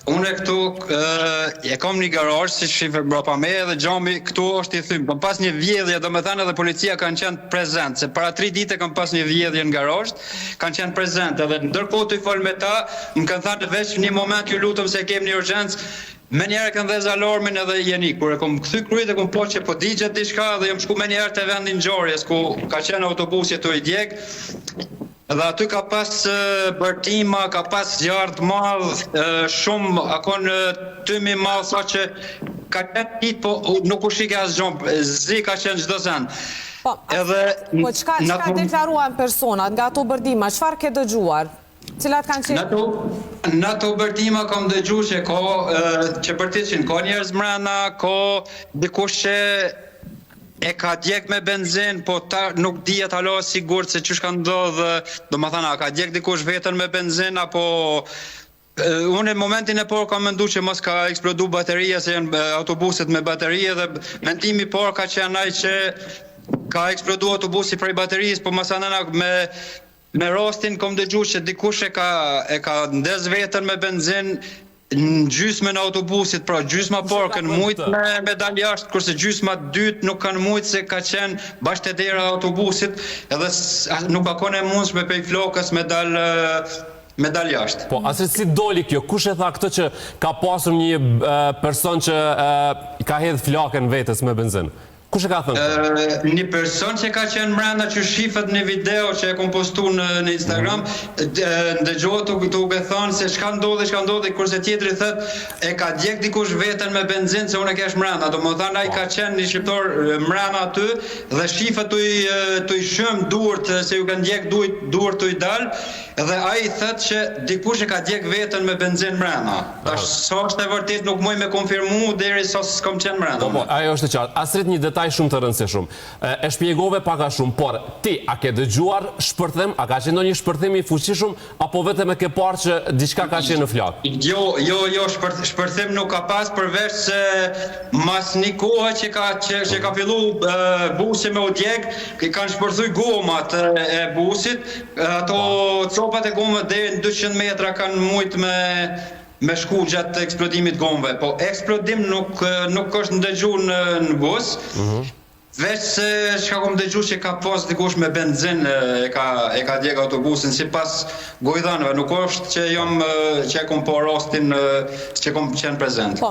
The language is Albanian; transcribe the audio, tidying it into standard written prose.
Unë këtu e kam një garazh si shifë brapa me dhe xhami këtu është i thym. Kam pas një vjedhje, domethënë edhe policia kanë qenë prezent, se para 3 ditë kam pas një vjedhje në garazh, kanë qenë prezent edhe ndërkohë të fol me ta, më kanë thënë veç një moment ju lutem se kem një urgjencë. Me njerë kanë dhezë alarmin edhe jeni, kur e kom këthy kryet e kom po që po digjet diçka dhe jam shku me njerë të vendin ngjarjes ku ka qenë autobusi të i djeg. Dhe aty ka pas bërtima, ka pas zjarë të madh, shumë akon tymi madh sa që ka qenë ditë, po nuk u shike asgjë, zi ka qenë çdo sen. Po çka deklaruan personat nga ato bërtima, çfarë ke dëgjuar? Cilat kanë qenë? Në ato bërtima kam dëgjuar që që përtiqin, ka njerëz mrena, ka dikush që e ka djeg me benzin, po nuk dihet alo sigurt se ç'është ka ndodhur, domethënë ka djeg dikush veten me benzin apo unë në momentin e parë kam menduar që mos ka eksplodu bateria se janë autobuset me bateri dhe mendimi i parë ka qenë ai që ka eksplodu autobusi prej baterisë, po masanana me rastin kom dëgjuar që dikush e ka ndez veten me benzin në gjysmën e autobusit, pra gjysma parë kanë mujt me dal jashtë, kurse gjysma dytë nuk kanë mujt se ka qenë bashkë te dera e autobusit, edhe nuk ka qenë mundshme pej flokës me dal jashtë. Po, asë si doli kjo? Kush e tha këtë që ka pasur një person që ka hedhë flakën vetës me benzin? Kush e ka thënë? Një person që ka qenë mrena që shifet një video që e kom postu në Instagram, ndëgjohet duke thënë se çka ndodhi, kurse tjetri thët e ka djeg dikush veten me benzin se unë e kesh mrena. Domethënë ai ka qenë një shqiptar mrena aty dhe shifet tu i shëm duart se ju kanë djeg duart tu i dal, dhe ai thët që dikush e ka djeg veten me benzin mrena. Tash sa është e vërtet nuk muj me konfirmu derisa s'kam qenë mrena. Po, ajo është e qartë. Asrit një detaj shumë të rëndësishëm. E shpjegove pak a shumë, por ti a ke dëgjuar shpërthim, a ka qenë ndonjë shpërthim i fuqishëm apo vetëm e ke parë që diçka ka qenë në flak? Jo, shpërthim nuk ka pas përveç se mas një kohë që ka fillu busi me u djeg, kanë shpërthuj gomat e busit, ato copat e gomëve deri në 200 metra kanë mujt me shku gjatë eksplodimit gomëve, po eksplodim nuk është ndëgjuar në bus, veç se çka kom dëgjuar që ka pas dikush me benzin e ka djeg autobusin sipas gojdhanëve, nuk është që kom po rastin që kom qenë prezent.